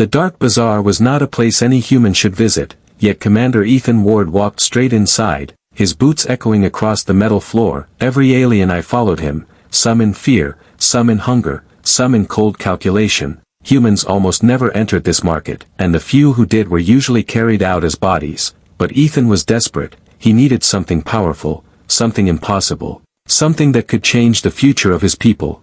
The dark bazaar was not a place any human should visit, yet Commander Ethan Ward walked straight inside, his boots echoing across the metal floor. Every alien I followed him, some in fear, some in hunger, some in cold calculation. Humans almost never entered this market, and the few who did were usually carried out as bodies. But Ethan was desperate. He needed something powerful, something impossible, something that could change the future of his people.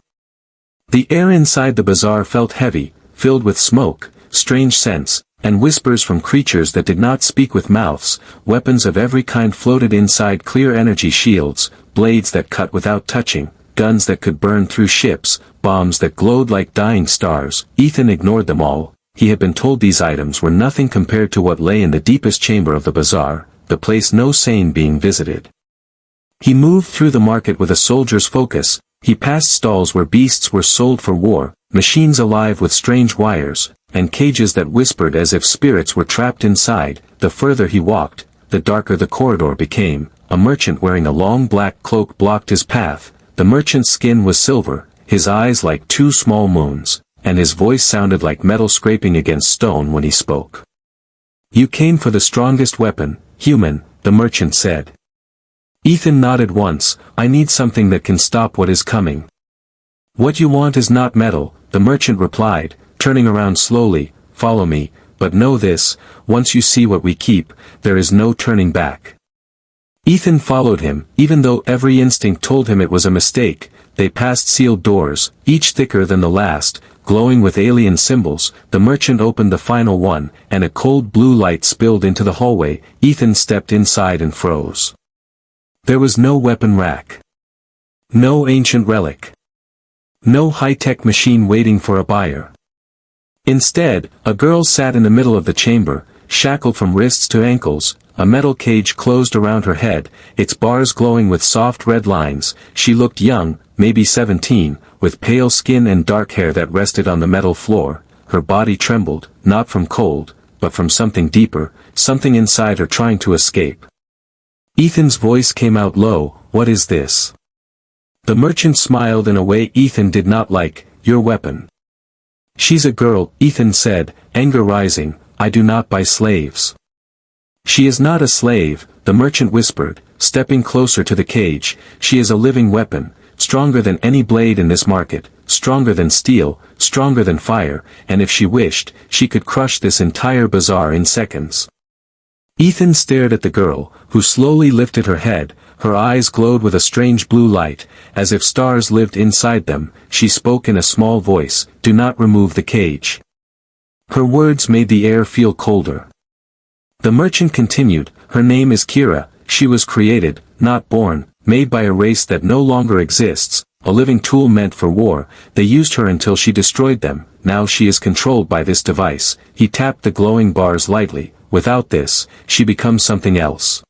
The air inside the bazaar felt heavy, filled with smoke, strange scents, and whispers from creatures that did not speak with mouths. Weapons of every kind floated inside clear energy shields, blades that cut without touching, guns that could burn through ships, bombs that glowed like dying stars. Ethan ignored them all. He had been told these items were nothing compared to what lay in the deepest chamber of the bazaar, the place no sane being visited. He moved through the market with a soldier's focus. He passed stalls where beasts were sold for war, machines alive with strange wires, and cages that whispered as if spirits were trapped inside. The further he walked, the darker the corridor became. A merchant wearing a long black cloak blocked his path. The merchant's skin was silver, his eyes like two small moons, and his voice sounded like metal scraping against stone when he spoke. "You came for the strongest weapon, human," the merchant said. Ethan nodded once. "I need something that can stop what is coming." "What you want is not metal," the merchant replied, turning around slowly. "Follow me, but know this, once you see what we keep, there is no turning back." Ethan followed him, even though every instinct told him it was a mistake. They passed sealed doors, each thicker than the last, glowing with alien symbols. The merchant opened the final one, and a cold blue light spilled into the hallway. Ethan stepped inside and froze. There was no weapon rack. No ancient relic. No high-tech machine waiting for a buyer. Instead, a girl sat in the middle of the chamber, shackled from wrists to ankles, a metal cage closed around her head, its bars glowing with soft red lines. She looked young, maybe 17, with pale skin and dark hair that rested on the metal floor. Her body trembled, not from cold, but from something deeper, something inside her trying to escape. Ethan's voice came out low. "What is this?" The merchant smiled in a way Ethan did not like. "Your weapon." "She's a girl," Ethan said, anger rising. "I do not buy slaves." "She is not a slave," the merchant whispered, stepping closer to the cage. "She is a living weapon, stronger than any blade in this market, stronger than steel, stronger than fire, and if she wished, she could crush this entire bazaar in seconds." Ethan stared at the girl, who slowly lifted her head. Her eyes glowed with a strange blue light, as if stars lived inside them. She spoke in a small voice, "Do not remove the cage." Her words made the air feel colder. The merchant continued, "Her name is Kira. She was created, not born, made by a race that no longer exists, a living tool meant for war. They used her until she destroyed them. Now she is controlled by this device." He tapped the glowing bars lightly. "Without this, she becomes something else."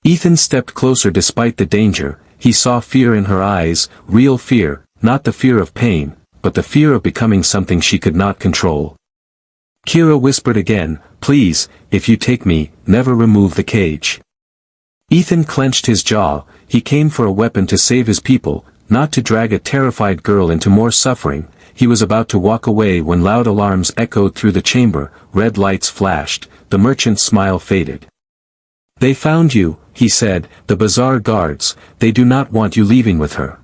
Ethan stepped closer despite the danger. He saw fear in her eyes, real fear, not the fear of pain, but the fear of becoming something she could not control. Kira whispered again, "Please, if you take me, never remove the cage." Ethan clenched his jaw. He came for a weapon to save his people, not to drag a terrified girl into more suffering. He was about to walk away when loud alarms echoed through the chamber. Red lights flashed. The merchant's smile faded. "They found you," he said, "the bazaar guards. They do not want you leaving with her."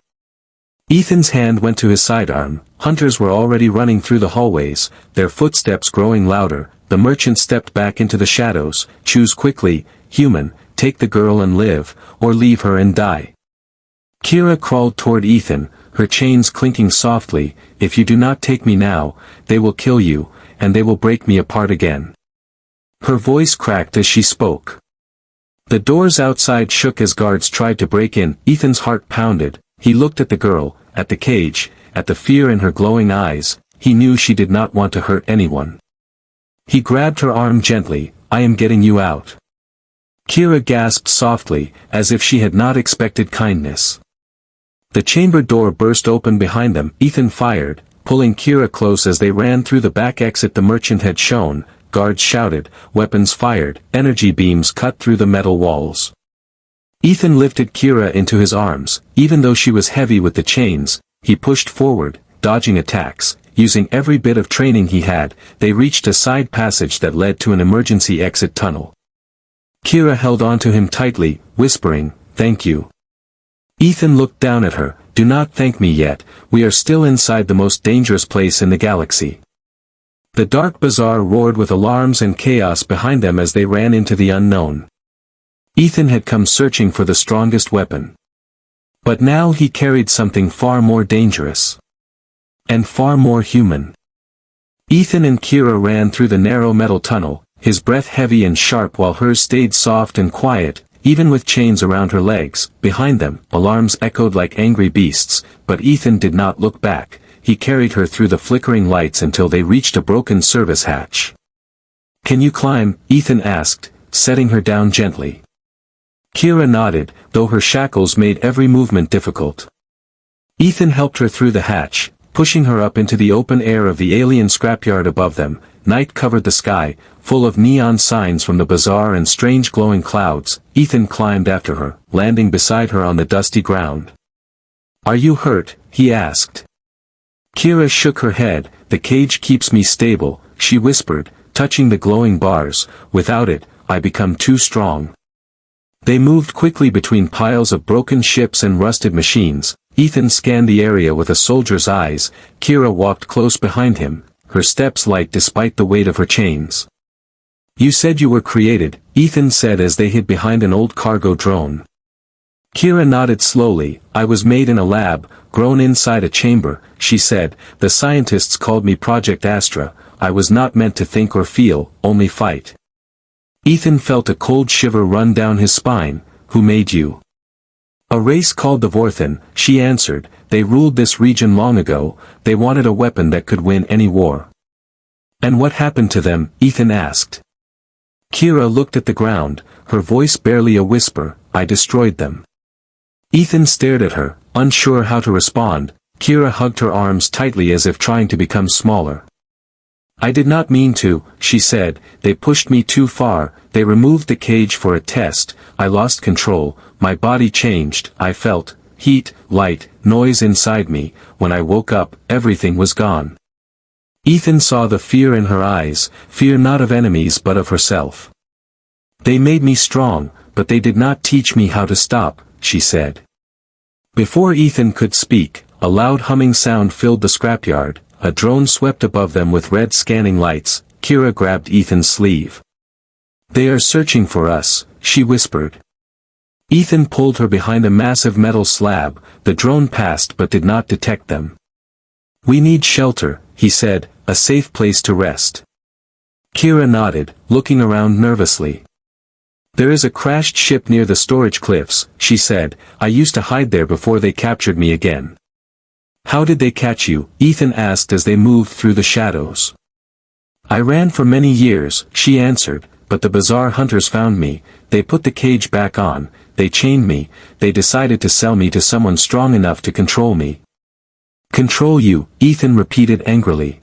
Ethan's hand went to his sidearm. Hunters were already running through the hallways, their footsteps growing louder. The merchant stepped back into the shadows. "Choose quickly, human, take the girl and live, or leave her and die." Kira crawled toward Ethan, her chains clinking softly. "If you do not take me now, they will kill you, and they will break me apart again." Her voice cracked as she spoke. The doors outside shook as guards tried to break in. Ethan's heart pounded. He looked at the girl, at the cage, at the fear in her glowing eyes. He knew she did not want to hurt anyone. He grabbed her arm gently. "I am getting you out." Kira gasped softly, as if she had not expected kindness. The chamber door burst open behind them. Ethan fired, pulling Kira close as they ran through the back exit the merchant had shown. Guards shouted, weapons fired, energy beams cut through the metal walls. Ethan lifted Kira into his arms. Even though she was heavy with the chains, he pushed forward, dodging attacks. using every bit of training he had, they reached a side passage that led to an emergency exit tunnel. Kira held onto him tightly, whispering, "Thank you." Ethan looked down at her. "Do not thank me yet, we are still inside the most dangerous place in the galaxy." The dark bazaar roared with alarms and chaos behind them as they ran into the unknown. Ethan had come searching for the strongest weapon. But now he carried something far more dangerous. And far more human. Ethan and Kira ran through the narrow metal tunnel, his breath heavy and sharp while hers stayed soft and quiet, even with chains around her legs. Behind them, alarms echoed like angry beasts, but Ethan did not look back. He carried her through the flickering lights until they reached a broken service hatch. "Can you climb?" Ethan asked, setting her down gently. Kira nodded, though her shackles made every movement difficult. Ethan helped her through the hatch, pushing her up into the open air of the alien scrapyard above them. Night covered the sky, full of neon signs from the bazaar and strange glowing clouds. Ethan climbed after her, landing beside her on the dusty ground. "Are you hurt?" he asked. Kira shook her head. "The cage keeps me stable," she whispered, touching the glowing bars. "Without it, I become too strong." They moved quickly between piles of broken ships and rusted machines. Ethan scanned the area with a soldier's eyes. Kira walked close behind him, her steps light despite the weight of her chains. "You said you were created," Ethan said as they hid behind an old cargo drone. Kira nodded slowly. "I was made in a lab, grown inside a chamber," she said. "The scientists called me Project Astra. I was not meant to think or feel, only fight." Ethan felt a cold shiver run down his spine. "Who made you?" "A race called the Vorthan," she answered. "They ruled this region long ago. They wanted a weapon that could win any war." "And what happened to them?" Ethan asked. Kira looked at the ground, her voice barely a whisper. "I destroyed them." Ethan stared at her, unsure how to respond. Kira hugged her arms tightly as if trying to become smaller. "I did not mean to," she said. "They pushed me too far. They removed the cage for a test. I lost control. My body changed. I felt heat, light, noise inside me. When I woke up, everything was gone." Ethan saw the fear in her eyes, fear not of enemies but of herself. "They made me strong, but they did not teach me how to stop," she said. Before Ethan could speak, a loud humming sound filled the scrapyard. A drone swept above them with red scanning lights. Kira grabbed Ethan's sleeve. "They are searching for us," she whispered. Ethan pulled her behind a massive metal slab. The drone passed but did not detect them. "We need shelter," he said, "a safe place to rest." Kira nodded, looking around nervously. "There is a crashed ship near the storage cliffs," she said. "I used to hide there before they captured me again." "How did they catch you?" Ethan asked as they moved through the shadows. "I ran for many years," she answered, "but the bazaar hunters found me. They put the cage back on, they chained me, they decided to sell me to someone strong enough to control me." "Control you," Ethan repeated angrily.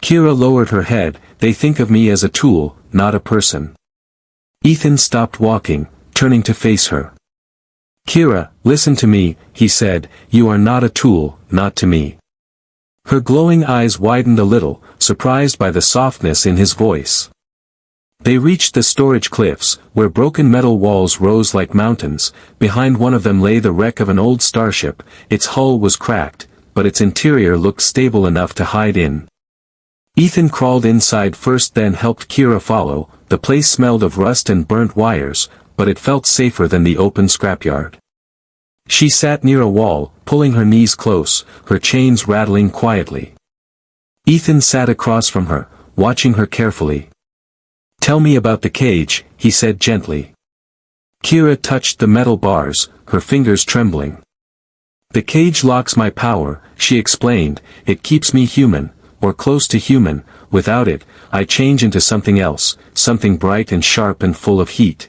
Kira lowered her head. "They think of me as a tool, not a person." Ethan stopped walking, turning to face her. "Kira, listen to me," he said. "You are not a tool, not to me." Her glowing eyes widened a little, surprised by the softness in his voice. They reached the storage cliffs, where broken metal walls rose like mountains. Behind one of them lay the wreck of an old starship. Its hull was cracked, but its interior looked stable enough to hide in. Ethan crawled inside first, then helped Kira follow. The place smelled of rust and burnt wires, but it felt safer than the open scrapyard. She sat near a wall, pulling her knees close, her chains rattling quietly. Ethan sat across from her, watching her carefully. "Tell me about the cage," he said gently. Kira touched the metal bars, her fingers trembling. "The cage locks my power," she explained. "It keeps me human, or close to human. Without it, I change into something else, something bright and sharp and full of heat."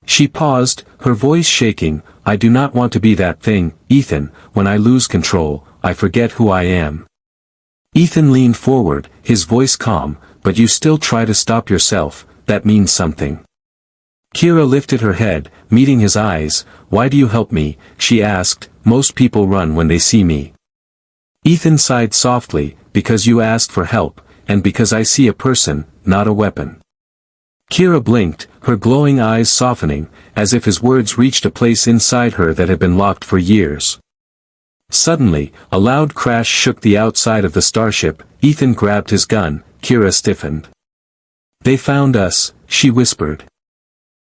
She paused, her voice shaking. "I do not want to be that thing, Ethan. When I lose control, I forget who I am." Ethan leaned forward, his voice calm. "But you still try to stop yourself, that means something." Kira lifted her head, meeting his eyes. "Why do you help me?" she asked. "Most people run when they see me." Ethan sighed softly. because you asked for help, and because I see a person, not a weapon." Kira blinked, her glowing eyes softening, as if his words reached a place inside her that had been locked for years. Suddenly, a loud crash shook the outside of the starship. Ethan grabbed his gun. Kira stiffened. "They found us," she whispered.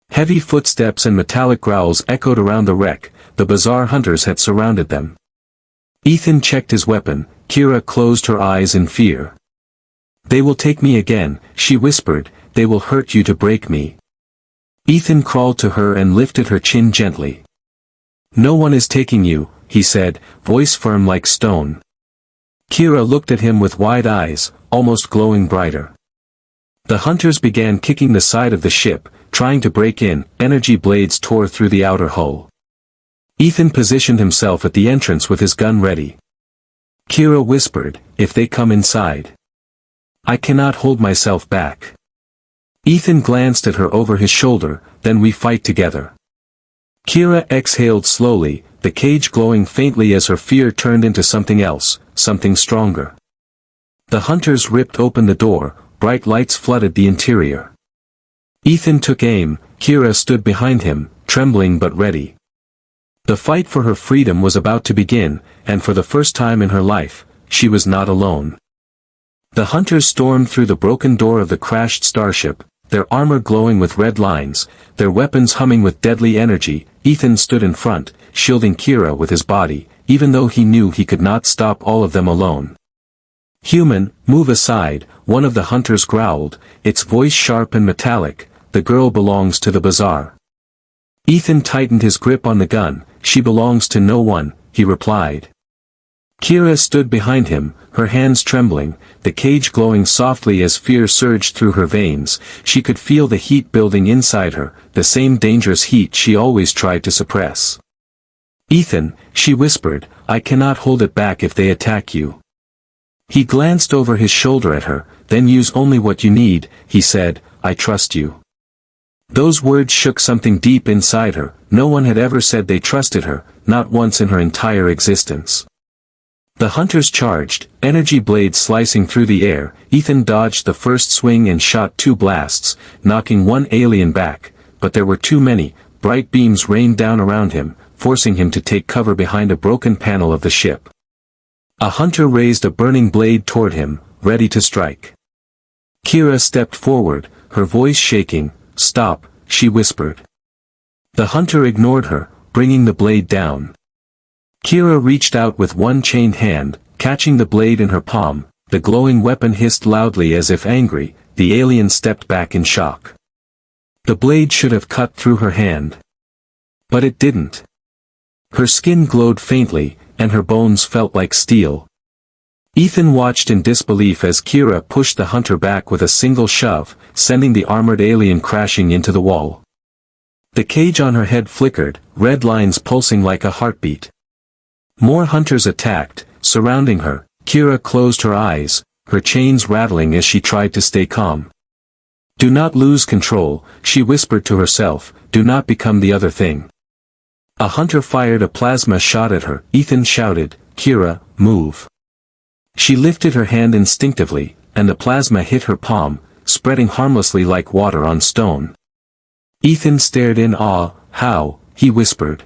Heavy footsteps and metallic growls echoed around the wreck. The bizarre hunters had surrounded them. Ethan checked his weapon. Kira closed her eyes in fear. "They will take me again," she whispered. "They will hurt you to break me." Ethan crawled to her and lifted her chin gently. "No one is taking you," he said, voice firm like stone. Kira looked at him with wide eyes, almost glowing brighter. The hunters began kicking the side of the ship, trying to break in. Energy blades tore through the outer hull. Ethan positioned himself at the entrance with his gun ready. Kira whispered, "If they come inside, I cannot hold myself back." Ethan glanced at her over his shoulder. "Then we fight together." Kira exhaled slowly, the cage glowing faintly as her fear turned into something else, something stronger. The hunters ripped open the door. Bright lights flooded the interior. Ethan took aim. Kira stood behind him, trembling but ready. The fight for her freedom was about to begin, and for the first time in her life, she was not alone. The hunters stormed through the broken door of the crashed starship, their armor glowing with red lines, their weapons humming with deadly energy. Ethan stood in front, shielding Kira with his body, even though he knew he could not stop all of them alone. "Human, move aside," one of the hunters growled, its voice sharp and metallic. "The girl belongs to the bazaar." Ethan tightened his grip on the gun. "She belongs to no one," he replied. Kira stood behind him, her hands trembling, the cage glowing softly as fear surged through her veins. She could feel the heat building inside her, the same dangerous heat she always tried to suppress. "Ethan," she whispered, "I cannot hold it back if they attack you." He glanced over his shoulder at her. "Then use only what you need," he said. "I trust you." Those words shook something deep inside her. No one had ever said they trusted her, not once in her entire existence. The hunters charged, energy blades slicing through the air. Ethan dodged the first swing and shot 2 blasts, knocking one alien back, but there were too many. Bright beams rained down around him, forcing him to take cover behind a broken panel of the ship. A hunter raised a burning blade toward him, ready to strike. Kira stepped forward, her voice shaking. "Stop," she whispered. The hunter ignored her, bringing the blade down. Kira reached out with one chained hand, catching the blade in her palm. The glowing weapon hissed loudly as if angry. The alien stepped back in shock. The blade should have cut through her hand. But it didn't. Her skin glowed faintly, and her bones felt like steel. Ethan watched in disbelief as Kira pushed the hunter back with a single shove, sending the armored alien crashing into the wall. The cage on her head flickered, red lines pulsing like a heartbeat. More hunters attacked, surrounding her. Kira closed her eyes, her chains rattling as she tried to stay calm. "Do not lose control," she whispered to herself. "Do not become the other thing." A hunter fired a plasma shot at her. Ethan shouted, "Kira, move." She lifted her hand instinctively, and the plasma hit her palm, spreading harmlessly like water on stone. Ethan stared in awe. "How?" he whispered.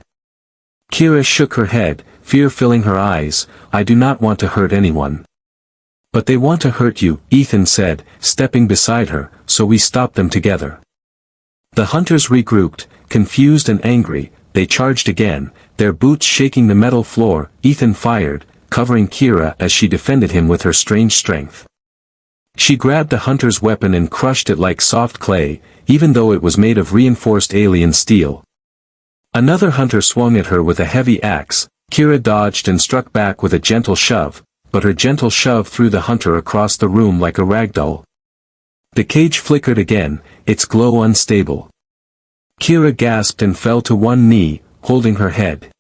Kira shook her head, fear filling her eyes. "I do not want to hurt anyone." "But they want to hurt you," Ethan said, stepping beside her, "so we stop them together." The hunters regrouped, confused and angry. They charged again, their boots shaking the metal floor. Ethan fired, covering Kira as she defended him with her strange strength. She grabbed the hunter's weapon and crushed it like soft clay, even though it was made of reinforced alien steel. Another hunter swung at her with a heavy axe. Kira dodged and struck back with a gentle shove, but her gentle shove threw the hunter across the room like a ragdoll. The cage flickered again, its glow unstable. Kira gasped and fell to one knee, holding her head.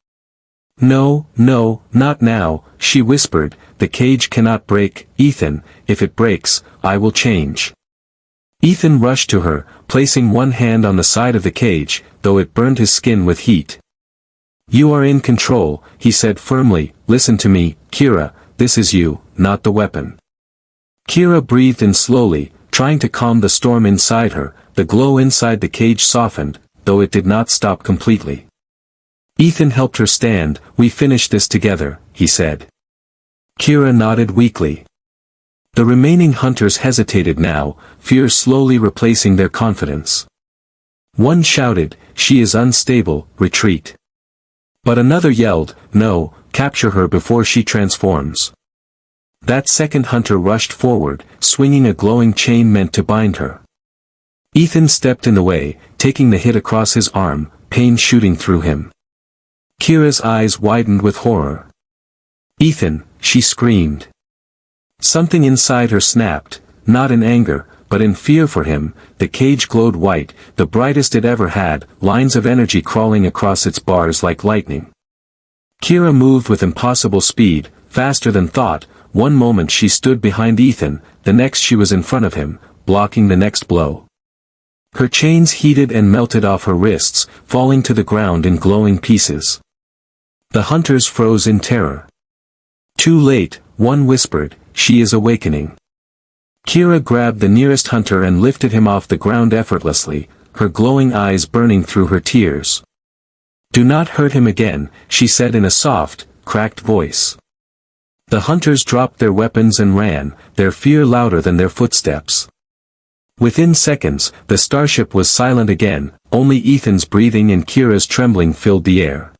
"No, no, not now," she whispered. "The cage cannot break, Ethan. If it breaks, I will change." Ethan rushed to her, placing one hand on the side of the cage, though it burned his skin with heat. "You are in control," he said firmly. "Listen to me, Kira, this is you, not the weapon." Kira breathed in slowly, trying to calm the storm inside her. The glow inside the cage softened, though it did not stop completely. Ethan helped her stand. "We finished this together," he said. Kira nodded weakly. The remaining hunters hesitated now, fear slowly replacing their confidence. One shouted, "She is unstable, retreat." But another yelled, "No, capture her before she transforms." That second hunter rushed forward, swinging a glowing chain meant to bind her. Ethan stepped in the way, taking the hit across his arm, pain shooting through him. Kira's eyes widened with horror. "Ethan," she screamed. Something inside her snapped, not in anger, but in fear for him. The cage glowed white, the brightest it ever had, lines of energy crawling across its bars like lightning. Kira moved with impossible speed, faster than thought. One moment she stood behind Ethan, the next she was in front of him, blocking the next blow. Her chains heated and melted off her wrists, falling to the ground in glowing pieces. The hunters froze in terror. "Too late," one whispered, "she is awakening." Kira grabbed the nearest hunter and lifted him off the ground effortlessly, her glowing eyes burning through her tears. "Do not hurt him again," she said in a soft, cracked voice. The hunters dropped their weapons and ran, their fear louder than their footsteps. Within seconds, the starship was silent again, only Ethan's breathing and Kira's trembling filled the air.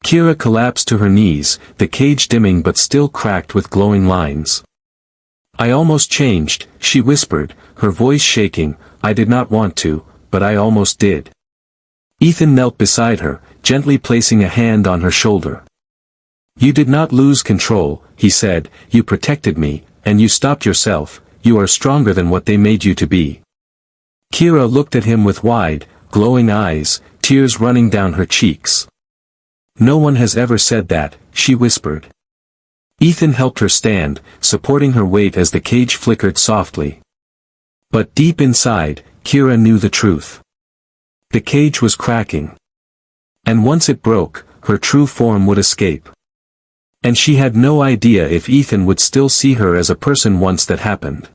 Kira collapsed to her knees, the cage dimming but still cracked with glowing lines. "I almost changed," she whispered, her voice shaking. "I did not want to, but I almost did." Ethan knelt beside her, gently placing a hand on her shoulder. "You did not lose control," he said, "you protected me, and you stopped yourself. You are stronger than what they made you to be." Kira looked at him with wide, glowing eyes, tears running down her cheeks. "No one has ever said that," she whispered. Ethan helped her stand, supporting her weight as the cage flickered softly. But deep inside, Kira knew the truth. The cage was cracking. And once it broke, her true form would escape. And she had no idea if Ethan would still see her as a person once that happened.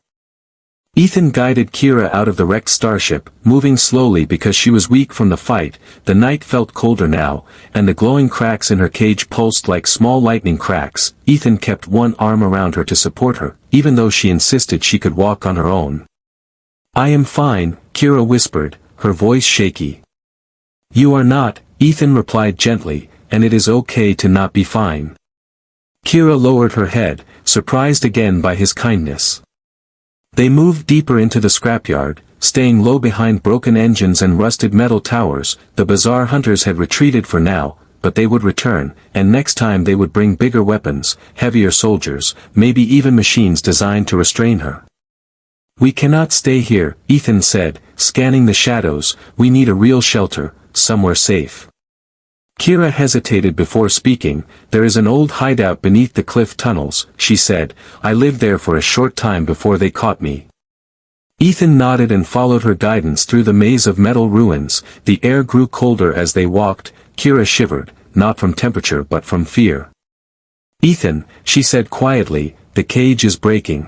Ethan guided Kira out of the wrecked starship, moving slowly because she was weak from the fight. The night felt colder now, and the glowing cracks in her cage pulsed like small lightning cracks. Ethan kept one arm around her to support her, even though she insisted she could walk on her own. "I am fine," Kira whispered, her voice shaky. "You are not," Ethan replied gently, "and it is okay to not be fine." Kira lowered her head, surprised again by his kindness. They moved deeper into the scrapyard, staying low behind broken engines and rusted metal towers. The bizarre hunters had retreated for now, but they would return, and next time they would bring bigger weapons, heavier soldiers, maybe even machines designed to restrain her. "We cannot stay here," Ethan said, scanning the shadows. "We need a real shelter, somewhere safe." Kira hesitated before speaking. "There is an old hideout beneath the cliff tunnels," she said. "I lived there for a short time before they caught me." Ethan nodded and followed her guidance through the maze of metal ruins. The air grew colder as they walked. Kira shivered, not from temperature but from fear. "Ethan," she said quietly, "the cage is breaking."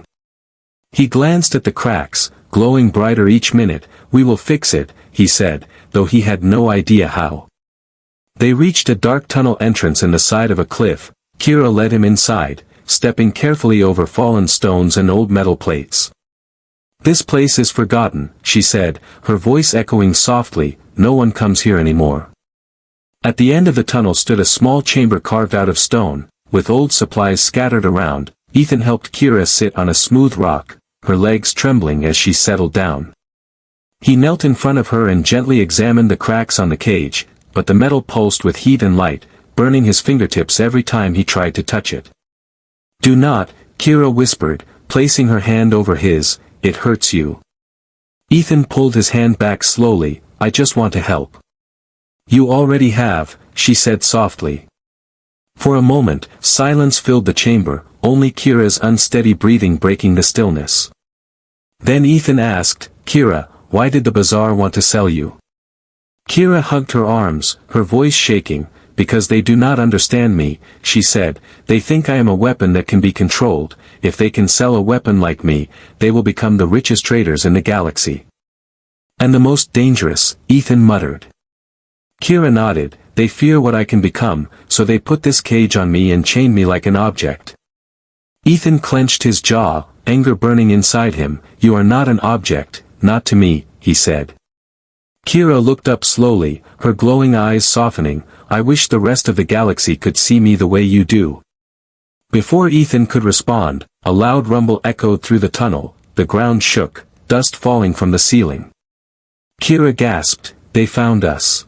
He glanced at the cracks, glowing brighter each minute. "We will fix it," he said, though he had no idea how. They reached a dark tunnel entrance in the side of a cliff. Kira led him inside, stepping carefully over fallen stones and old metal plates. "This place is forgotten," she said, her voice echoing softly. "No one comes here anymore." At the end of the tunnel stood a small chamber carved out of stone, with old supplies scattered around. Ethan helped Kira sit on a smooth rock, her legs trembling as she settled down. He knelt in front of her and gently examined the cracks on the cage, but the metal pulsed with heat and light, burning his fingertips every time he tried to touch it. "Do not," Kira whispered, placing her hand over his, "it hurts you." Ethan pulled his hand back slowly. "I just want to help." "You already have," she said softly. For a moment, silence filled the chamber, only Kira's unsteady breathing breaking the stillness. Then Ethan asked, "Kira, why did the bazaar want to sell you?" Kira hugged her arms, her voice shaking. "Because they do not understand me," she said. "They think I am a weapon that can be controlled, if they can sell a weapon like me, they will become the richest traders in the galaxy. And the most dangerous, Ethan muttered. Kira nodded, they fear what I can become, so they put this cage on me and chain me like an object. Ethan clenched his jaw, anger burning inside him. You are not an object, not to me, he said. Kira looked up slowly, her glowing eyes softening. I wish the rest of the galaxy could see me the way you do. Before Ethan could respond, a loud rumble echoed through the tunnel, the ground shook, dust falling from the ceiling. Kira gasped, they found us.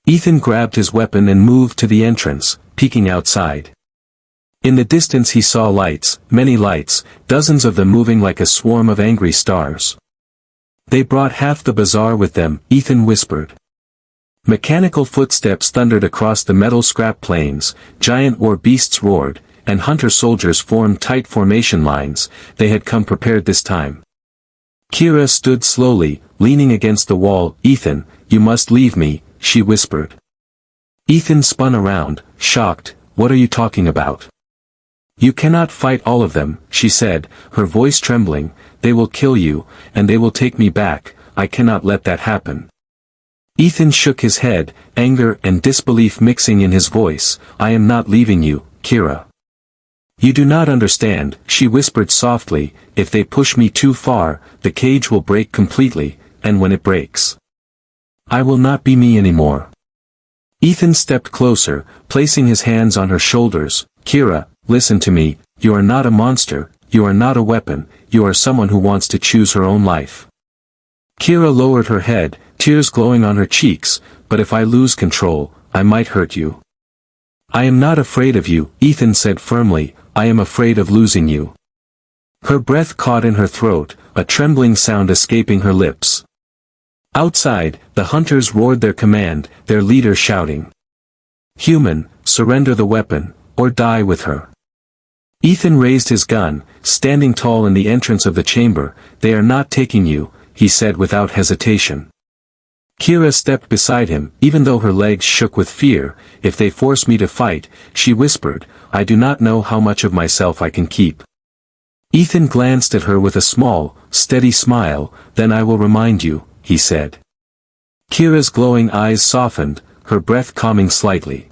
Ethan grabbed his weapon and moved to the entrance, peeking outside. In the distance he saw lights, many lights, dozens of them moving like a swarm of angry stars. They brought half the bazaar with them, Ethan whispered. Mechanical footsteps thundered across the metal scrap plains, giant war beasts roared, and hunter soldiers formed tight formation lines. They had come prepared this time. Kira stood slowly, leaning against the wall. Ethan, you must leave me, she whispered. Ethan spun around, shocked. What are you talking about? You cannot fight all of them, she said, her voice trembling. They will kill you, and they will take me back. I cannot let that happen. Ethan shook his head, anger and disbelief mixing in his voice. I am not leaving you, Kira. You do not understand, she whispered softly. If they push me too far, the cage will break completely, and when it breaks, I will not be me anymore. Ethan stepped closer, placing his hands on her shoulders. Kira, listen to me, you are not a monster, you are not a weapon, you are someone who wants to choose her own life. Kira lowered her head, tears glowing on her cheeks. But if I lose control, I might hurt you. I am not afraid of you, Ethan said firmly, I am afraid of losing you. Her breath caught in her throat, a trembling sound escaping her lips. Outside, the hunters roared their command, their leader shouting. Human, surrender the weapon, or die with her. Ethan raised his gun, standing tall in the entrance of the chamber. They are not taking you, he said without hesitation. Kira stepped beside him, even though her legs shook with fear. If they force me to fight, she whispered, I do not know how much of myself I can keep. Ethan glanced at her with a small, steady smile. Then I will remind you, he said. Kira's glowing eyes softened, her breath calming slightly.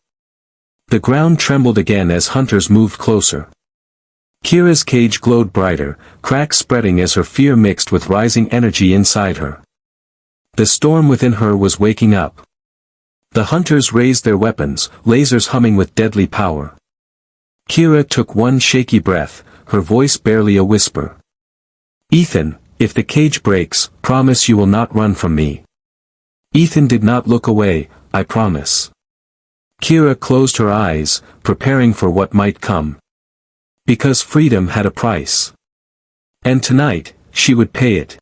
The ground trembled again as hunters moved closer. Kira's cage glowed brighter, cracks spreading as her fear mixed with rising energy inside her. The storm within her was waking up. The hunters raised their weapons, lasers humming with deadly power. Kira took one shaky breath, her voice barely a whisper. Ethan, if the cage breaks, promise you will not run from me. Ethan did not look away. I promise. Kira closed her eyes, preparing for what might come. Because freedom had a price. And tonight, she would pay it.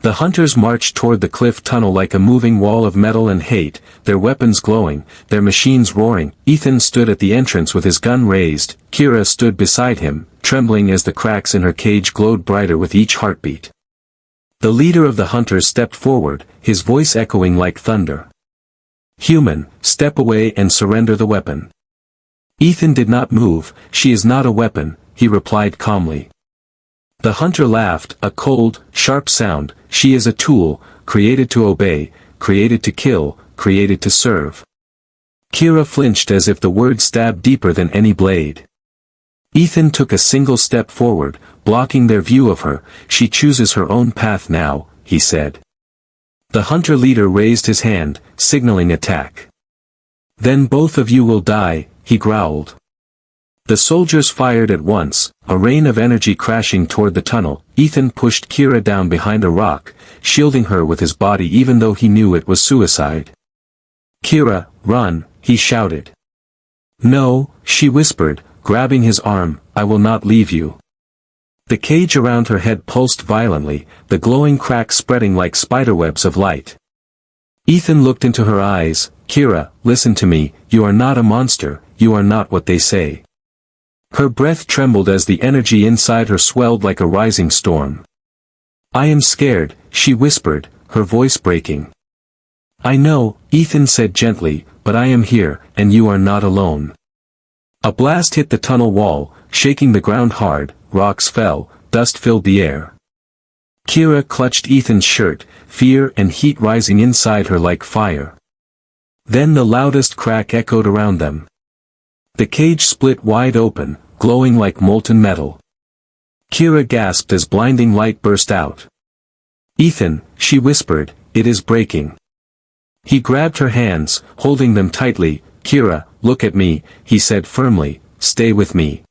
The hunters marched toward the cliff tunnel like a moving wall of metal and hate, their weapons glowing, their machines roaring. Ethan stood at the entrance with his gun raised. Kira stood beside him, trembling as the cracks in her cage glowed brighter with each heartbeat. The leader of the hunters stepped forward, his voice echoing like thunder. Human, step away and surrender the weapon. Ethan did not move. She is not a weapon, he replied calmly. The hunter laughed, a cold, sharp sound. She is a tool, created to obey, created to kill, created to serve. Kira flinched as if the word stabbed deeper than any blade. Ethan took a single step forward, blocking their view of her. She chooses her own path now, he said. The hunter leader raised his hand, signaling attack. Then both of you will die, he growled. The soldiers fired at once, a rain of energy crashing toward the tunnel. Ethan pushed Kira down behind a rock, shielding her with his body even though he knew it was suicide. Kira, run, he shouted. No, she whispered, grabbing his arm, I will not leave you. The cage around her head pulsed violently, the glowing cracks spreading like spiderwebs of light. Ethan looked into her eyes. Kira, listen to me, you are not a monster, you are not what they say. Her breath trembled as the energy inside her swelled like a rising storm. I am scared, she whispered, her voice breaking. I know, Ethan said gently, but I am here, and you are not alone. A blast hit the tunnel wall, shaking the ground hard, rocks fell, dust filled the air. Kira clutched Ethan's shirt, fear and heat rising inside her like fire. Then the loudest crack echoed around them. The cage split wide open, glowing like molten metal. Kira gasped as blinding light burst out. "Ethan," she whispered, "it is breaking." He grabbed her hands, holding them tightly. "Kira, look at me," he said firmly, "stay with me."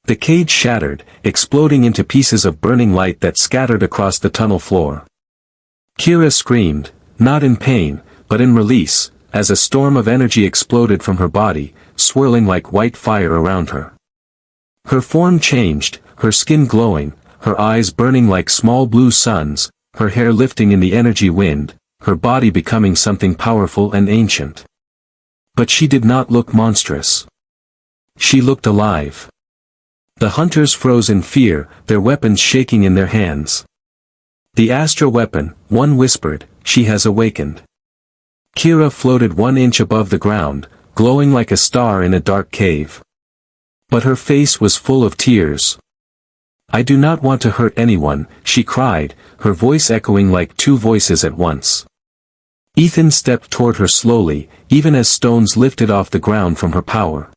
The cage shattered, exploding into pieces of burning light that scattered across the tunnel floor. Kira screamed, not in pain, but in release, as a storm of energy exploded from her body, swirling like white fire around her. Her form changed, her skin glowing, her eyes burning like small blue suns, her hair lifting in the energy wind, her body becoming something powerful and ancient. But she did not look monstrous. She looked alive. The hunters froze in fear, their weapons shaking in their hands. "The Astra weapon," one whispered, "she has awakened." Kira floated 1 inch above the ground, glowing like a star in a dark cave. But her face was full of tears. "I do not want to hurt anyone," she cried, her voice echoing like two voices at once. Ethan stepped toward her slowly, even as stones lifted off the ground from her power.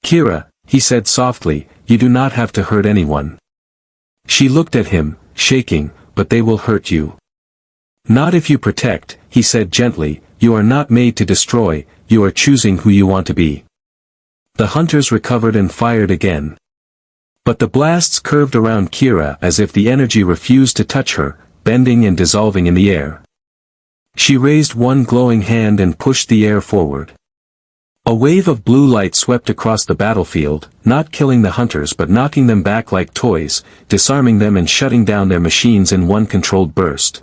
"Kira," he said softly, "you do not have to hurt anyone." She looked at him, shaking, "But they will hurt you." "Not if you protect," he said gently, "you are not made to destroy, you are choosing who you want to be." The hunters recovered and fired again. But the blasts curved around Kira as if the energy refused to touch her, bending and dissolving in the air. She raised one glowing hand and pushed the air forward. A wave of blue light swept across the battlefield, not killing the hunters but knocking them back like toys, disarming them and shutting down their machines in one controlled burst.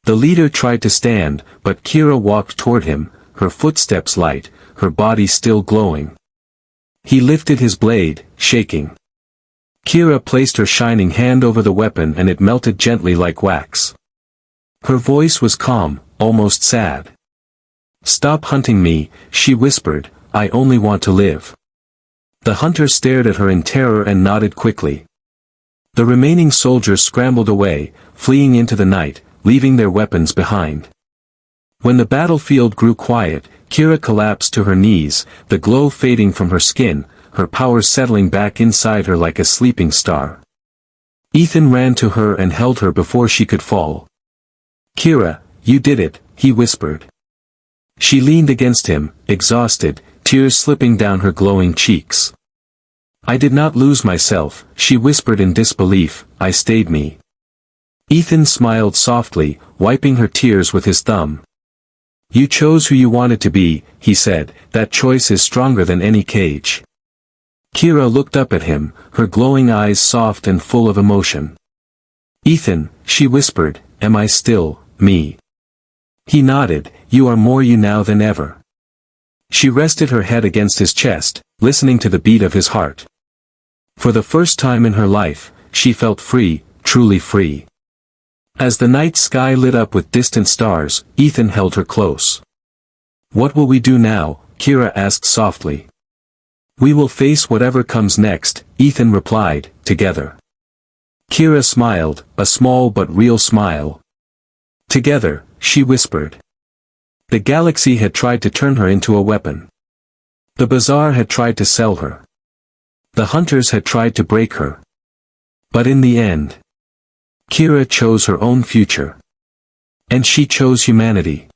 The leader tried to stand, but Kira walked toward him, her footsteps light, her body still glowing. He lifted his blade, shaking. Kira placed her shining hand over the weapon and it melted gently like wax. Her voice was calm, almost sad. "Stop hunting me," she whispered, "I only want to live." The hunter stared at her in terror and nodded quickly. The remaining soldiers scrambled away, fleeing into the night, leaving their weapons behind. When the battlefield grew quiet, Kira collapsed to her knees, the glow fading from her skin, her power settling back inside her like a sleeping star. Ethan ran to her and held her before she could fall. "Kira, you did it," he whispered. She leaned against him, exhausted, tears slipping down her glowing cheeks. "I did not lose myself," she whispered in disbelief, "I stayed me." Ethan smiled softly, wiping her tears with his thumb. "You chose who you wanted to be," he said, "that choice is stronger than any cage." Kira looked up at him, her glowing eyes soft and full of emotion. "Ethan," she whispered, "am I still me?" He nodded, "You are more you now than ever." She rested her head against his chest, listening to the beat of his heart. For the first time in her life, she felt free, truly free. As the night sky lit up with distant stars, Ethan held her close. "What will we do now?" Kira asked softly. "We will face whatever comes next," Ethan replied, "together." Kira smiled, a small but real smile. "Together," she whispered. The galaxy had tried to turn her into a weapon. The bazaar had tried to sell her. The hunters had tried to break her. But in the end, Kira chose her own future. And she chose humanity.